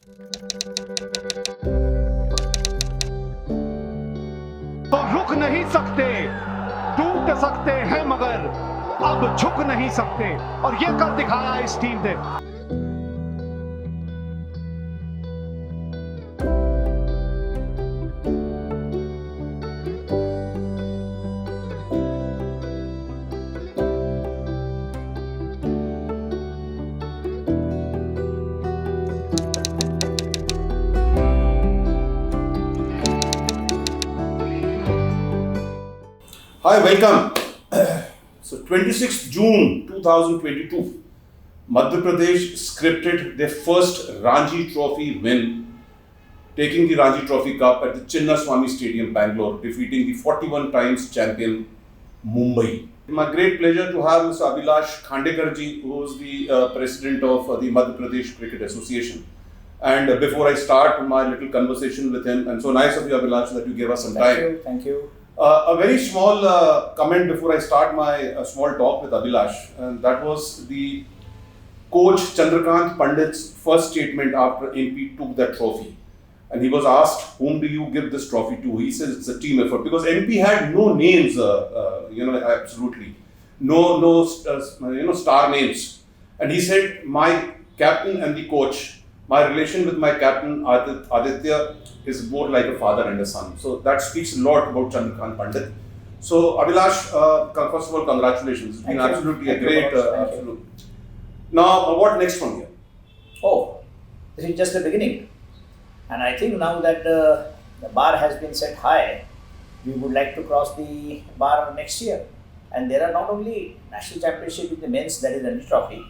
तो रुक नहीं सकते, टूट सकते हैं मगर अब झुक नहीं सकते, और ये कर दिखाया इस टीम ने। Hi, welcome. So 26th June 2022, Madhya Pradesh scripted their first Ranji Trophy win, taking the Ranji Trophy Cup at the Chinnaswamy Stadium, Bangalore, defeating the 41 times champion Mumbai. It's my great pleasure to have Mr. Abhilash Khandekarji, who is the president of the Madhya Pradesh Cricket Association. And before I start my little conversation with him, and so nice of you, Abhilash, that you gave us some time. Thank you. A very small comment before I start my small talk with Abhilash, and that was the coach Chandrakant Pandit's first statement after MP took that trophy. And he was asked, whom do you give this trophy to? He says it's a team effort, because MP had no names, absolutely. No, star names. And he said, my captain and the coach, my relation with my captain Aditya is more like a father and a son. So that speaks a lot about Chandrakant Pandit. So Abhilash, first of all, congratulations. It's been absolutely a great. Absolute. Now, what next from here? Oh, this is just the beginning. And I think now that the bar has been set high, we would like to cross the bar next year. And there are not only national championship in the men's, that is RANJI Trophy,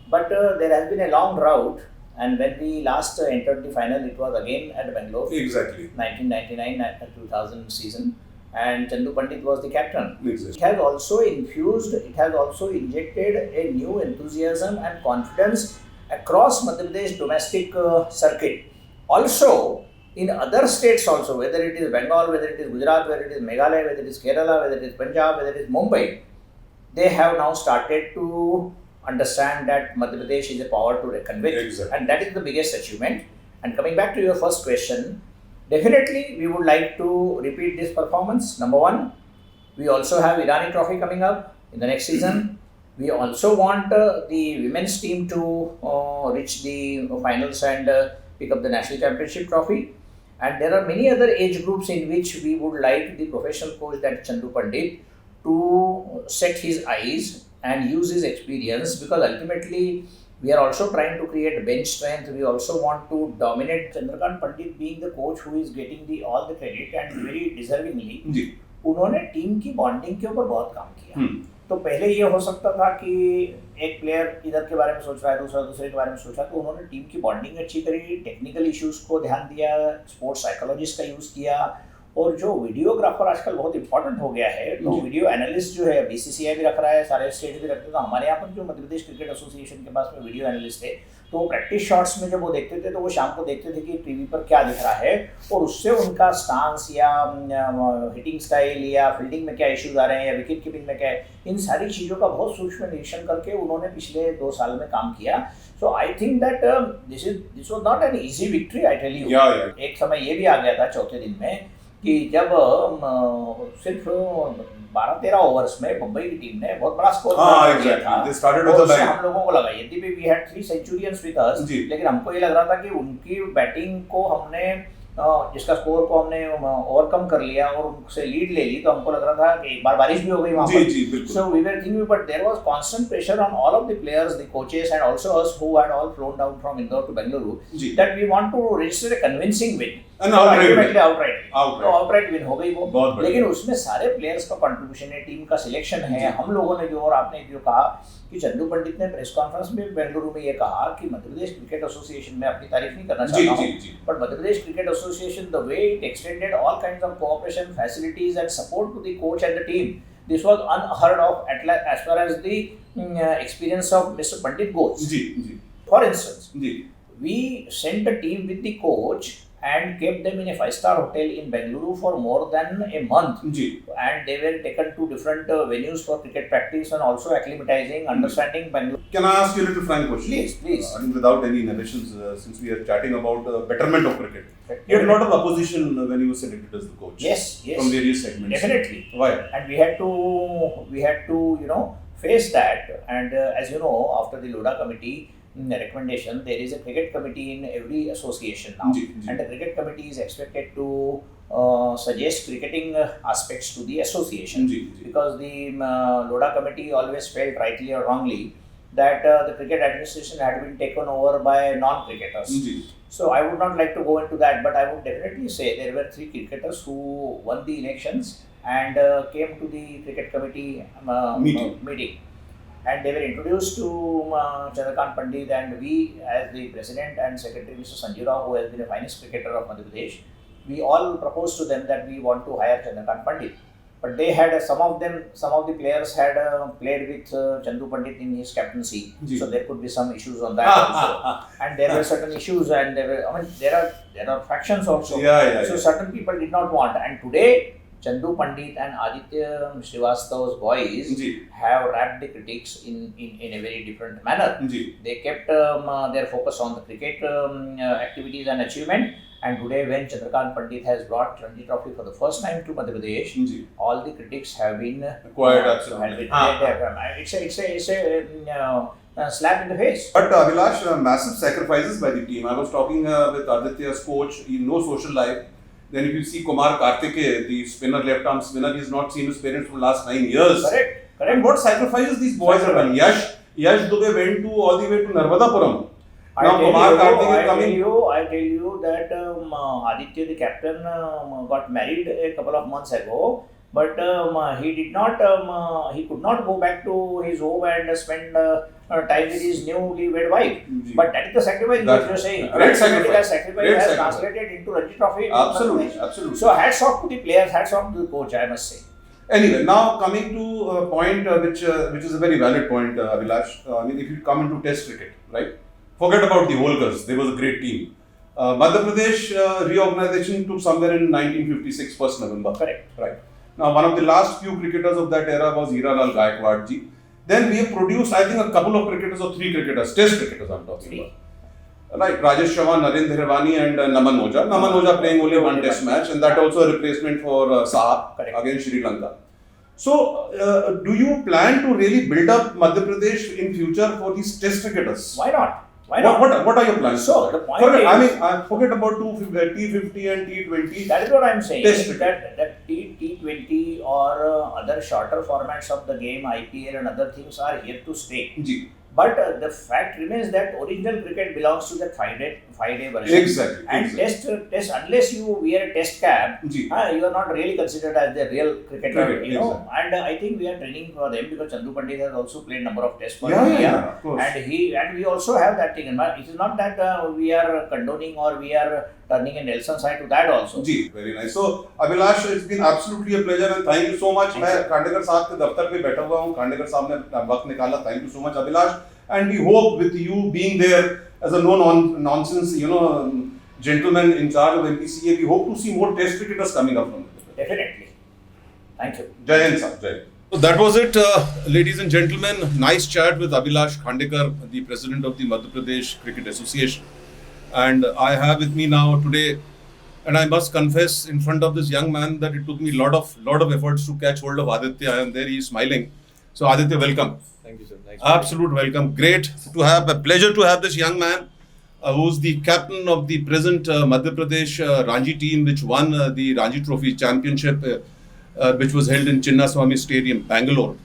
but there has been a long drought. And when we last entered the final, it was again at Bangalore. Exactly. 1999 at 2000 season. And Chandu Pandit was the captain. Exactly. It has also infused, it has also injected a new enthusiasm and confidence across Madhya Pradesh domestic circuit. Also, in other states also, whether it is Bengal, whether it is Gujarat, whether it is Meghalaya, whether it is Kerala, whether it is Punjab, whether it is Mumbai, they have now started to understand that Madhya Pradesh is a power to reckon with. Exactly. And that is the biggest achievement. And coming back to your first question, definitely we would like to repeat this performance. Number one, we also have Irani Trophy coming up in the next season. We also want the women's team to reach the finals and pick up the national championship trophy. And there are many other age groups in which we would like the professional coach, that Chandu Pandit, to set his eyes and use his experience, because ultimately we are also trying to create bench strength. We also want to dominate. Chandrakant Pandit being the coach who is getting all the credit, and very deservingly, उन्होंने team की bonding के ऊपर बहुत काम किया. तो पहले ये हो सकता था कि एक प्लेयर इधर के बारे में सोच रहा है, दूसरा दूसरे के बारे में सोच रहा है, तो उन्होंने टीम की बॉन्डिंग अच्छी करी, टेक्निकल इश्यूज को ध्यान दिया, स्पोर्ट्स साइकोलॉजिस्ट का यूज़ किया, और जो वीडियोग्राफर आजकल बहुत इंपॉर्टेंट हो गया है, तो वीडियो एनालिस्ट जो है बीसीसीआई भी रख रहा है, सारे स्टेट भी रखते हैं. तो हमारे यहाँ पर जो मध्य प्रदेश क्रिकेट एसोसिएशन के पास में वीडियो एनालिस्ट थे, तो वो प्रैक्टिस शॉट्स में जब वो देखते थे, तो वो शाम को देखते थे कि टीवी पर क्या दिख रहा है, और उससे उनका स्टांस या हिटिंग स्टाइल या फील्डिंग में क्या इश्यूज आ रहे हैं या विकेट कीपिंग में क्या है, इन सारी चीज़ों का बहुत सूक्ष्म निरीक्षण करके उन्होंने पिछले 2 साल में काम किया. So I think that this was not an easy victory, I tell you. एक समय ये भी आ गया था चौथे दिन में कि जब सिर्फ 12-13 ओवर्स में मुंबई की टीम ने बहुत बड़ा स्कोर किया था, और उससे हम लोगों को लगा, यदि we had 3 centurions with us, लेकिन हमको ये लग रहा था कि उनकी बैटिंग को हमने जिसका स्कोर को हमने ओवरकम कर लिया और उनसे लीड ले ली, तो हमको लग रहा था कि एक बार बारिश भी हो गई वहाँ पर. So we were thinking, but there was constant pressure on all of the players, the coaches and also us who had all flown down from Indore to Bengaluru, that we want to register a convincing win. Outright win हो गई वो, लेकिन उसमें सारे players का contribution है, team का selection है, हम लोगों ने जो, और आपने जो कहा कि चंदू पंडित ने प्रेस कॉन्फ्रेंस में बेंगलुरु में ये कहा कि मध्य प्रदेश क्रिकेट एसोसिएशन में अपनी तारीफ नहीं करना चाहता हूँ, but Madhya Pradesh cricket association, the way it extended all kinds of cooperation, facilities and support to the coach and the team, this was unheard of as far as the experience of Mr. Pandit goes. For instance, we sent a team with the coach and kept them in a 5-star hotel in Bengaluru for more than a month. Ji. And they were taken to different venues for cricket practice and also acclimatizing, understanding Bengaluru. Can I ask you a little frank question? Please. Without any narrations, since we are chatting about betterment of cricket. You had a lot of opposition when you were selected as the coach. Yes. From various segments. Definitely. Why? And we had to face that. And as you know, after the Lodha committee recommendation, there is a cricket committee in every association now. And the cricket committee is expected to suggest cricketing aspects to the association. Because the Lodha committee always felt, rightly or wrongly, that the cricket administration had been taken over by non-cricketers. So I would not like to go into that, but I would definitely say there were 3 cricketers who won the elections and came to the cricket committee meeting. And they were introduced to Chandrakant Pandit, and we, as the president and secretary, Mr. Sanjay Rao, who has been a finest cricketer of Madhya Pradesh, we all proposed to them that we want to hire Chandrakant Pandit. But they had some of the players had played with Chandu Pandit in his captaincy, so there could be some issues on that also. And there were certain issues, and there are factions also. So certain people did not want. And today, Chandu Pandit and Aditya Srivastav's boys have wrapped the critics in a very different manner. They kept their focus on the cricket activities and achievement. And today, when Chandrakant Pandit has brought RANJI Trophy for the first time to Madhya Pradesh, all the critics have been quiet. Absolutely. It's a slap in the face. But Abhilash, massive sacrifices by the team. I was talking with Aditya's coach. No social life. Then if you see Kumar Karthike, the spinner, left-arm spinner, he has not seen his parents for the last 9 years. Correct. And what sacrifices these boys have done? Yash Dubey went all the way to Narmadapuram. I tell you that Aditya, the captain, got married a couple of months ago, but he could not go back to his home and spend time with his newly-wed wife. But that is the sacrifice that you're saying. Great sacrifice. Has translated into RANJI Trophy. Absolutely. So hats off to the players, hats off to the coach, I must say. Anyway, now coming to a point which is a very valid point, Abhilash. If you come into Test cricket, right? Forget about the Holgers, they was a great team. Madhya Pradesh reorganization took somewhere in 1956, 1st November. Correct. Right. Now, one of the last few cricketers of that era was Hiralal Gaikwad ji. Then we have produced, I think, a couple of cricketers or 3 cricketers, Test cricketers I'm talking about. Like Rajesh Chavan, Narendra Hirwani and Naman Oja. Naman Oja playing only 1 Test match, and that also a replacement for Saha against Sri Lanka. So, do you plan to really build up Madhya Pradesh in future for these Test cricketers? Why not? What are your plans? So, the point is... forget about T50 and T20. That is what I am saying. Test That T20 or other shorter formats of the game, IPL and other things are here to stay. But the fact remains that original cricket belongs to that 5-day version. Exactly. And test unless you wear a test cap, you are not really considered as the real cricketer. You know. And I think we are training for them because Chandu Pandit has also played number of tests for India. And we also have that thing in mind. It is not that we are condoning or we are turning a Nelson side to that also. Very nice. So Abhilash, it's been absolutely a pleasure and thank you so much. मैं खांडेकर साहब के दफ्तर पे बैठा हुआ हूँ. खांडेकर साहब ने वक्त निकाला. Thank you so much, Abhilash. And we hope with you being there as a no-nonsense, gentleman in charge of MPCA, we hope to see more Test cricketers coming up from it. Definitely. Thank you. Jai Hind, sir. Jai Hind. So that was it, ladies and gentlemen. Nice chat with Abhilash Khandekar, the president of the Madhya Pradesh Cricket Association. And I have with me now today, and I must confess in front of this young man that it took me lot of efforts to catch hold of Aditya. I am there, he is smiling. So Aditya, welcome. Thank you, sir. Absolute welcome. Great to have, a pleasure to have this young man who's the captain of the present Madhya Pradesh Ranji team, which won the Ranji Trophy Championship, which was held in Chinnaswamy Stadium, Bangalore.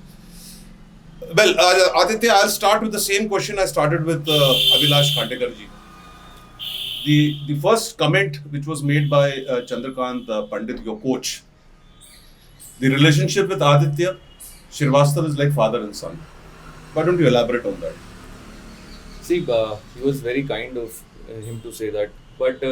Well, Aditya, I'll start with the same question I started with Abhilash Khandekar ji. The first comment which was made by Chandrakant Pandit, your coach, the relationship with Aditya Srivastav is like father and son. Why don't you elaborate on that? See, he was very kind of him to say that. But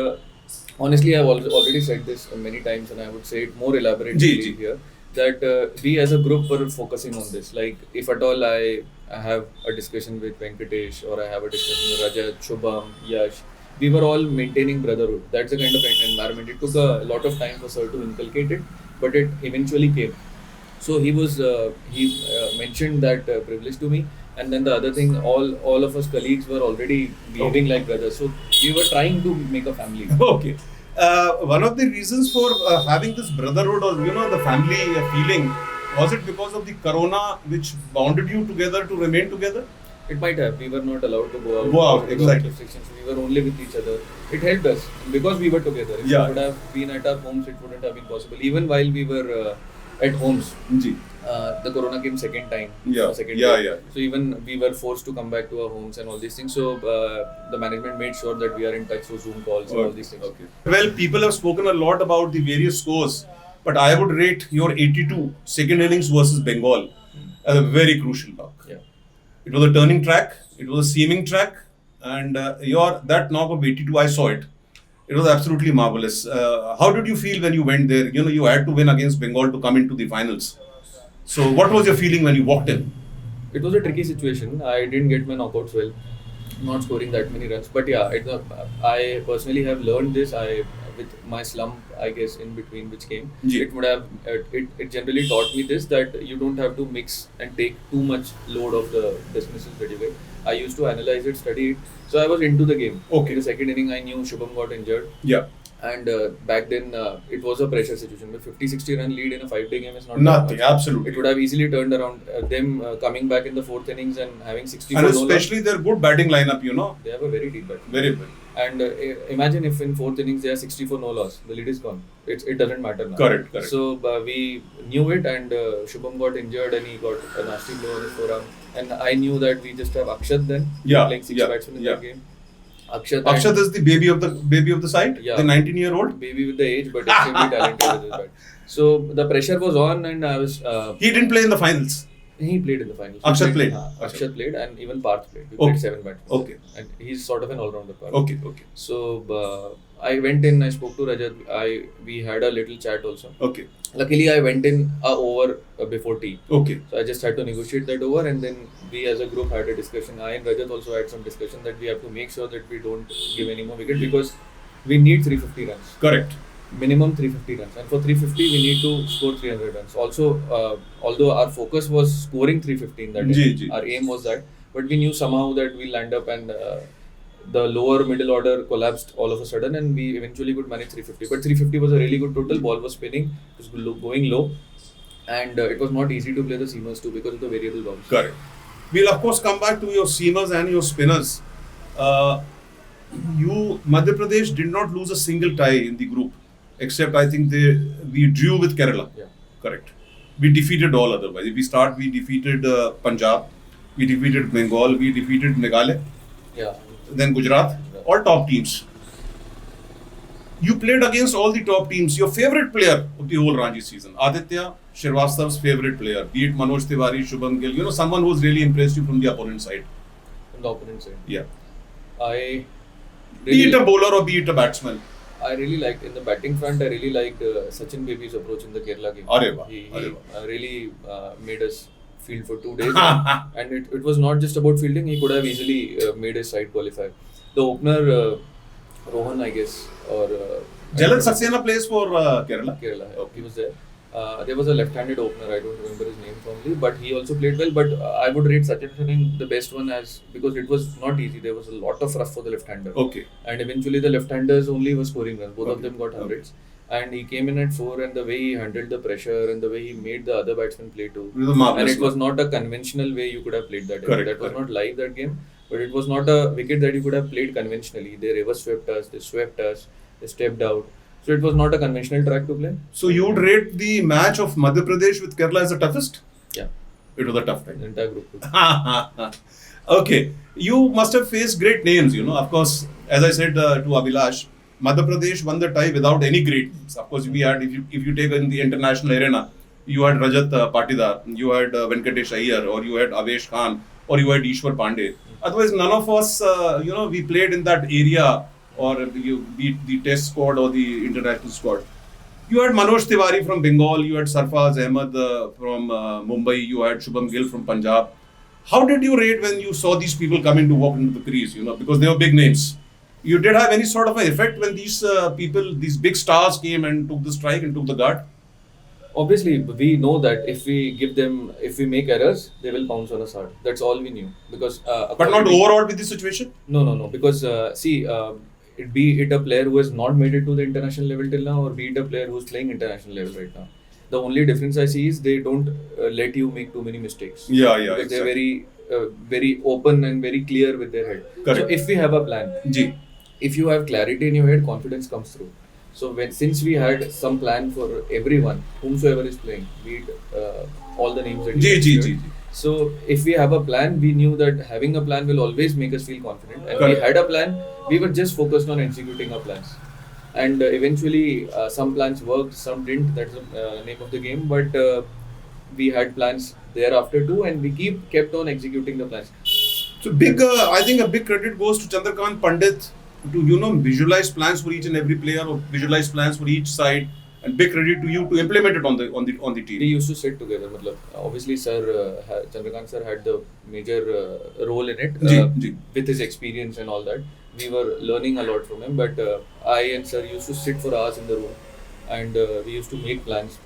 honestly, I've already said this many times and I would say it more elaborately here. That we as a group were focusing on this. Like, if at all I have a discussion with Venkatesh or I have a discussion with Rajat, Shubham, Yash, we were all maintaining brotherhood. That's the kind of environment. It took a lot of time for Sir to inculcate it, but it eventually came. So he mentioned that privilege to me, and then the other thing, all of us colleagues were already behaving like brothers. So we were trying to make a family. Okay. One of the reasons for having this brotherhood or the family feeling, was it because of the corona which bounded you together to remain together? It might have. We were not allowed to go out. Go out, because of exactly. restrictions. We were only with each other. It helped us because we were together. If Yeah. we would have been at our homes, it wouldn't have been possible. Even while we were at homes, Ji. the corona came second time. Yeah. Second Yeah, time. yeah. So even we were forced to come back to our homes and all these things. So the management made sure that we are in touch through Zoom calls and all these things. Okay. Well, people have spoken a lot about the various scores, but I would rate your 82 second innings versus Bengal as a very crucial knock. Yeah. It was a turning track, it was a seaming track, and that knock of 82, I saw it. It was absolutely marvelous. How did you feel when you went there? You had to win against Bengal to come into the finals. So, what was your feeling when you walked in? It was a tricky situation. I didn't get my knockouts well, not scoring that many runs. But yeah, I personally have learned this. With my slump, I guess, in between which came, Ji. it generally taught me this, that you don't have to mix and take too much load of the dismissals that you get. I used to analyze it, study it. So I was into the game. Okay. In the second inning, I knew Shubham got injured. Yeah. And back then, it was a pressure situation. With 50-60 run lead in a 5-day game is not Nothing, that much. absolutely. It would have easily turned around. Them coming back in the fourth innings and having 64 And no loss. especially their good batting lineup, They have a very deep bat. Very good. And imagine if in fourth innings they are 64 no loss, the lead is gone. It doesn't matter now. Correct. So we knew it, and Shubham got injured and he got a nasty blow on his forearm. And I knew that we just have Akshat then, playing six batsmen in that game. Akshat is the baby of the side, Yeah. the 19-year-old. Baby with the age, but extremely talented with his bat. So the pressure was on, and I was. He didn't play in the finals. He played in the finals. Akshat played. Akshat played, and even Parth played. We Okay. played 7 batsmen. Okay. And he's sort of an all-rounder. Parth. Okay. So I went in. I spoke to Rajat. We had a little chat also. Okay. Luckily, I went in over before tea. Okay. So I just had to negotiate that over, and then we as a group had a discussion. I and Rajat also had some discussion that we have to make sure that we don't give any more wicket, because we need 350 runs. Correct. Minimum 350 runs, and for 350 we need to score 300 runs. Also, although our focus was scoring 315 that day, our aim was that, but we knew somehow that we'll land up, and the lower middle order collapsed all of a sudden, and we eventually could manage 350. But 350 was a really good total. Ball was spinning, it was going low, and it was not easy to play the seamers too because of the variable balls. Correct. We'll of course come back to your seamers and your spinners. Madhya Pradesh did not lose a single tie in the group, except I think we drew with Kerala. Yeah. Correct. We defeated all otherwise. If we start, we defeated Punjab, we defeated Bengal, we defeated Meghalaya, Yeah. then Gujarat, all top teams. You played against all the top teams. Your favorite player of the whole Ranji season, Aditya Shrivastava's favorite player, be it Manoj Tiwari, Shubham Gill, someone who's really impressed you from the opponent side. From the opponent side. Yeah. I Be it a bowler or be it a batsman. I really liked, in the batting front, I really liked Sachin Baby's approach in the Kerala game. Arey wah, He arey wah. really made us field for 2 days. And it was not just about fielding, he could have easily made his side qualify. The opener, Rohan, I guess, or... Jalal Saxena plays for Kerala. Kerala, Okay. he was there. There was a left-handed opener, I don't remember his name firmly, but he also played well. But I would rate Sachin the best one, because it was not easy. There was a lot of rough for the left-hander. Okay. And eventually the left-handers only were scoring runs. Both of them got Okay. hundreds. And he came in at 4, and the way he handled the pressure and the way he made the other batsmen play too. It was a marvelous And it was one. not a conventional way you could have played that. Correct, That was correct. not live, that game. But it was not a wicket that you could have played conventionally. They reverse swept us, they swept us, they stepped out. So it was not a conventional track to play. So you would rate the match of Madhya Pradesh with Kerala as the toughest? Yeah. It was a tough The time. entire group. Okay. You must have faced great names, Of course, as I said to Abhilash, Madhya Pradesh won the tie without any great names. Of course, we had, if you take in the international arena, you had Rajat Patidar, you had Venkatesh Iyer, or you had Avesh Khan, or you had Ishwar Pandey. Otherwise, none of us, we played in that area, or you beat the test squad or the international squad. You had Manoj Tiwari from Bengal, you had Sarfraz Ahmed from Mumbai, you had Shubham Gill from Punjab. How did you rate when you saw these people coming to walk into the crease, because they were big names? You did have any sort of an effect when these people, these big stars came and took the strike and took the guard? Obviously, we know that if we make errors, they will pounce on us hard. That's all we knew. Because But not overall with the situation? No. Because be it a player who has not made it to the international level till now, or be it a player who's playing international level right now. The only difference I see is they don't let you make too many mistakes. Yeah, Because exactly. they're very open and very clear with their head. Correct. So if we have a plan, if you have clarity in your head, confidence comes through. So since we had some plan for everyone, whomsoever is playing, be it all the names that you mentioned. So if we have a plan, we knew that having a plan will always make us feel confident. And we had a plan, we were just focused on executing our plans. And eventually some plans worked, some didn't. That's the name of the game. But we had plans thereafter too, and we kept on executing the plans. So I think a big credit goes to Chandrakant Pandit to visualize plans for each and every player, or visualize plans for each side, and big credit to you to implement it on the team. We used to sit together. Obviously, Chandrakant sir had the major role in it with his experience and all that. We were learning a lot from him, but I and sir used to sit for hours in the room, and we used to make plans.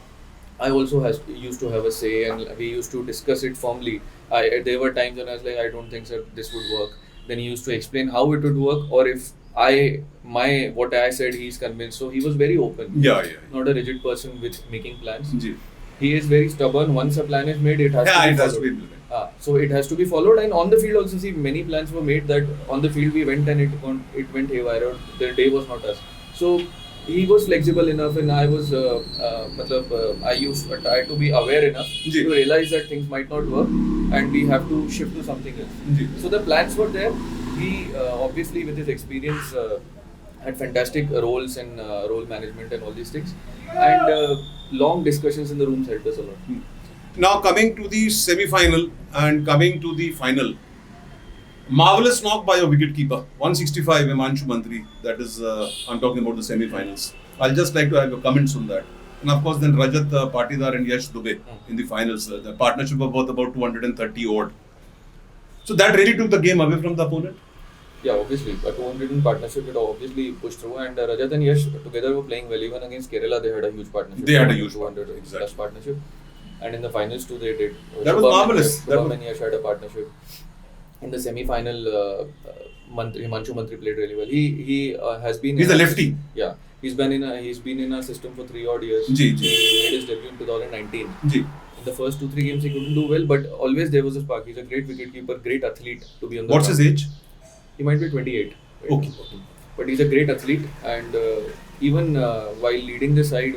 I also used to have a say, and we used to discuss it firmly. There were times when I was like, I don't think sir this would work. Then he used to explain how it would work, or if what I said he's convinced. So he was very open. Yeah. Not a rigid person with making plans. He is very stubborn. Once a plan is made, it has to be followed. So it has to be followed, and on the field also, see, many plans were made that on the field we went and it went haywire, or the day was not us. So he was flexible enough, and I was I used to try to be aware enough to realize that things might not work and we have to shift to something else. So the plans were there. He obviously with his experience had fantastic roles and role management and all these things, and long discussions in the rooms helped us a lot. Now coming to the semi-final and coming to the final, marvelous knock by your wicket-keeper, 165 Himanshu Mantri. That is, I'm talking about the semi-finals. I'll just like to have your comments on that. And of course then Rajat Patidar and Yash Dubey in the finals. The partnership was worth about 230 odd. So that really took the game away from the opponent? Yeah, obviously. A 200 partnership, it obviously pushed through, and Rajat and Yash together were playing well. Even against Kerala, they had a huge partnership. They had a huge 200 exactly. plus partnership. And in the finals too, they did. That was marvelous. Shubham and Yash had a partnership. In the semi-final, Himanshu Mantri played really well. He has been. He's a lefty. Yeah, he's been in a system for 3 odd years. He made his debut in 2019. In the first 2-3 games he couldn't do well, but always there was a spark. He's a great wicketkeeper, great athlete to be on the What's his age? He might be 28. Okay. But he's a great athlete, and even while I'm leading the side,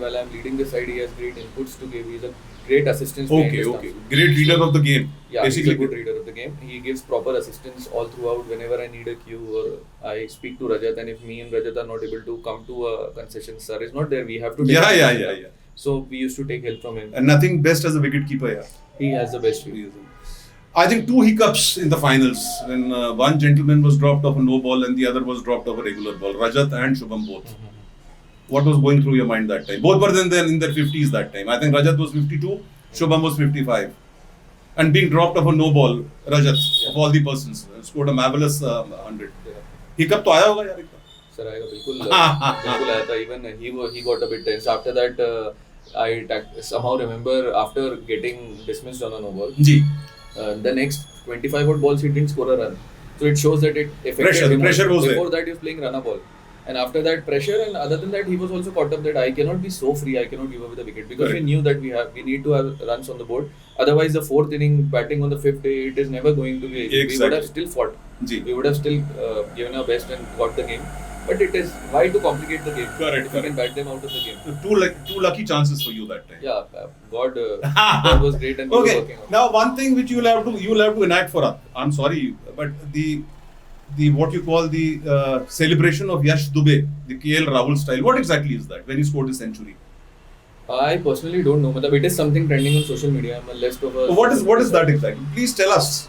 he has great inputs to give. He's a great assistance. Okay. Great reader of the game. Yeah, basically, he's a good reader of the game. He gives proper assistance all throughout. Whenever I need a cue or I speak to Rajat, and if me and Rajat are not able to come to a concession, sir is not there, we have to take Yeah. So we used to take help from him. And nothing best as a wicketkeeper, He has the best view. I think 2 hiccups in the finals when one gentleman was dropped off a no ball and the other was dropped off a regular ball. Rajat and Shubham both. What was going through your mind that time? Both were then in their 50s that time. I think Rajat was 52, Shubham was 55. And being dropped off a no ball, Rajat, of all the persons, scored a marvelous 100. Hiccup to aaya hoga yaar ekta? Sir, आएगा बिल्कुल आया था. Even he got a bit tense. After that, I somehow remember after getting dismissed on a no ball. The next 25 odd balls he didn't score a run. So it shows that it affected him. Pressure was Before there. that he was playing run a ball. And after that pressure, and other than that he was also caught up that I cannot be so free, I cannot give away the wicket, because we knew that we need to have runs on the board. Otherwise the 4th inning batting on the 5th day, it is never going to be easy. Exactly. We would have still fought. We would have still given our best and got the game. But it is why to complicate the game. Correct. We can bat them out of the game. Two lucky chances for you that time. Yeah, God was great and we were working on. Now one thing which you will have to enact for us. I'm sorry, but the what you call the celebration of Yash Dubey, the KL Rahul style. What exactly is that when he scored his century? I personally don't know. It is something trending on social media. I'm less of a. What is that exactly? Please tell us.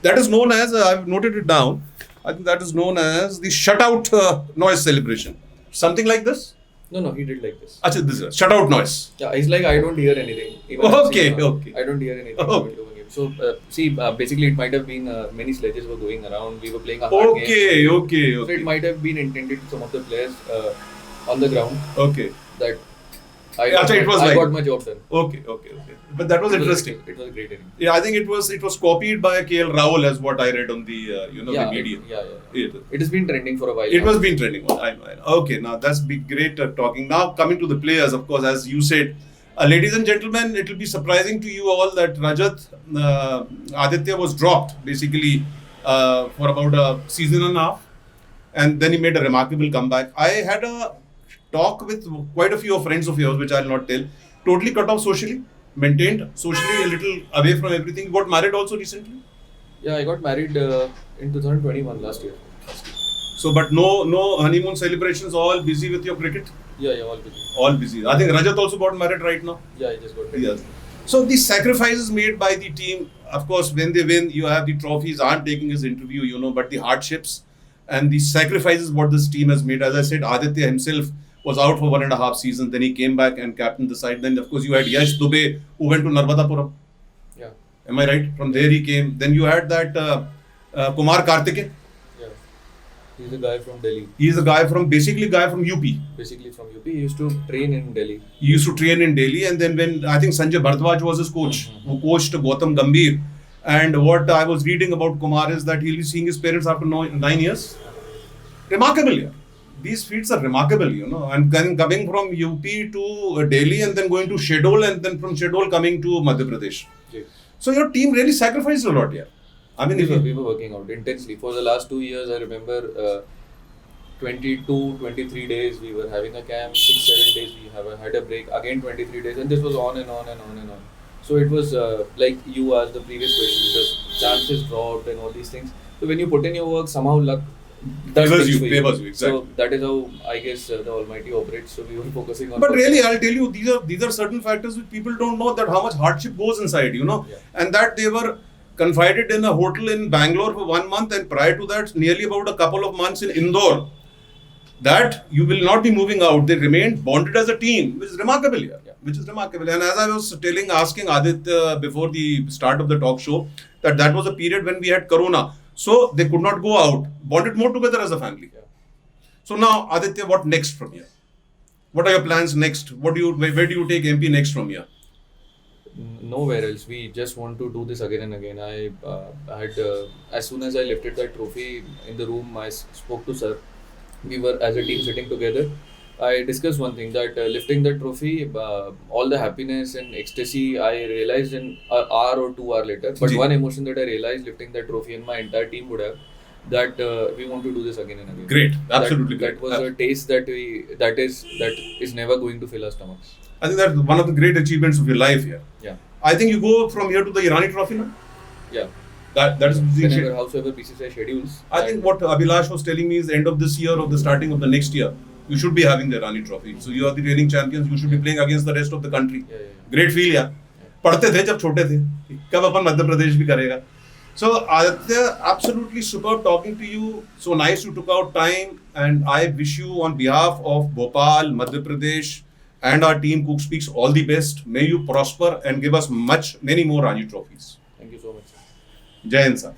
That is known as, I've noted it down, I think that is known as the shutout noise celebration. Something like this? No, he did like this. Achha, this is shutout noise. Yeah, he's like, I don't hear anything. Okay. I don't hear anything. Okay. So basically it might have been many sledges were going around. We were playing a hard game. Okay. So it might have been intended to some of the players on the ground. Okay. That I got my job done. Okay. But that was interesting. It was a great inning. Yeah, I think it was copied by KL Rahul as what I read on the the media. It has been trending for a while. It was been trending. I know. Okay, now that's great talking. Now coming to the players, of course, as you said, ladies and gentlemen, it will be surprising to you all that Rajat Aditya was dropped basically for about a season and a half, and then he made a remarkable comeback. I had a talk with quite a few friends of yours, which I'll not tell. Totally cut off socially, maintained socially, a little away from everything. You got married also recently? Yeah, I got married in 2021 last year. So, but no honeymoon celebrations. All busy with your cricket. Yeah, all busy. All busy. I think Rajat also got married right now. Yeah, I just got married. Yes. So the sacrifices made by the team, of course, when they win, you have the trophies. I'm taking his interview, but the hardships and the sacrifices what this team has made. As I said, Aditya himself was out for 1.5 seasons. Then he came back and captained the side. Then, of course, you had Yash Dubey, who went to Narmadapuram. Yeah. Am I right? From there he came. Then you had that Kumar Karthike. Yeah. He's a guy from Delhi. He's a guy from UP. Basically from UP. He used to train in Delhi. And then when I think Sanjay Bhardwaj was his coach, who coached Gautam Gambhir. And what I was reading about Kumar is that he'll be seeing his parents after 9 years. Remarkable, yeah. These feats are remarkable, and then coming from UP to Delhi and then going to Shedol and then from Shedol coming to Madhya Pradesh. Yes. So your team really sacrificed a lot here. I mean, we were working out intensely. For the last 2 years, I remember 22, 23 days we were having a camp, 6-7 days we had a break, again 23 days, and this was on and on. So it was like you asked the previous question, the chances dropped and all these things. So when you put in your work, somehow luck favors you, exactly. So that is how I guess the Almighty operates. So we were focusing on. But really, I'll tell you, these are certain factors which people don't know, that how much hardship goes inside, and that they were confided in a hotel in Bangalore for 1 month, and prior to that, nearly about a couple of months in Indore. That you will not be moving out. They remained bonded as a team, which is remarkable here. Yeah. Which is remarkable. And as I was asking Aditya before the start of the talk show, that was a period when we had Corona. So they could not go out, bonded more together as a family. Yeah. So now, Aditya, what next from here? What are your plans next? Where do you take MP next from here? Nowhere else. We just want to do this again and again. I had as soon as I lifted that trophy in the room, I spoke to sir. We were as a team sitting together. I discussed one thing, that lifting the trophy, all the happiness and ecstasy I realized in an hour or 2 hours later. But one emotion that I realized lifting that trophy, and my entire team would have, that we want to do this again and again. Great, absolutely. That was a taste that is never going to fill our stomachs. I think that's one of the great achievements of your life here. Yeah. I think you go from here to the Irani Trophy now. Yeah. That is whenever, howsoever BCCI schedules. I think what Abhilash was telling me is end of this year or the starting of the next year, you should be having the RANJI Trophy. So you are the reigning champions. You should be playing against the rest of the country. Yeah. Great feel, yeah. पढ़ते थे जब छोटे थे, कब अपन मध्य प्रदेश भी करेगा. So Aditya, absolutely superb talking to you. So nice you took out time, and I wish you on behalf of Bhopal, Madhya Pradesh, and our team Cook Speaks all the best. May you prosper and give us many more RANJI trophies. Thank you so much. Jai Hind, sir.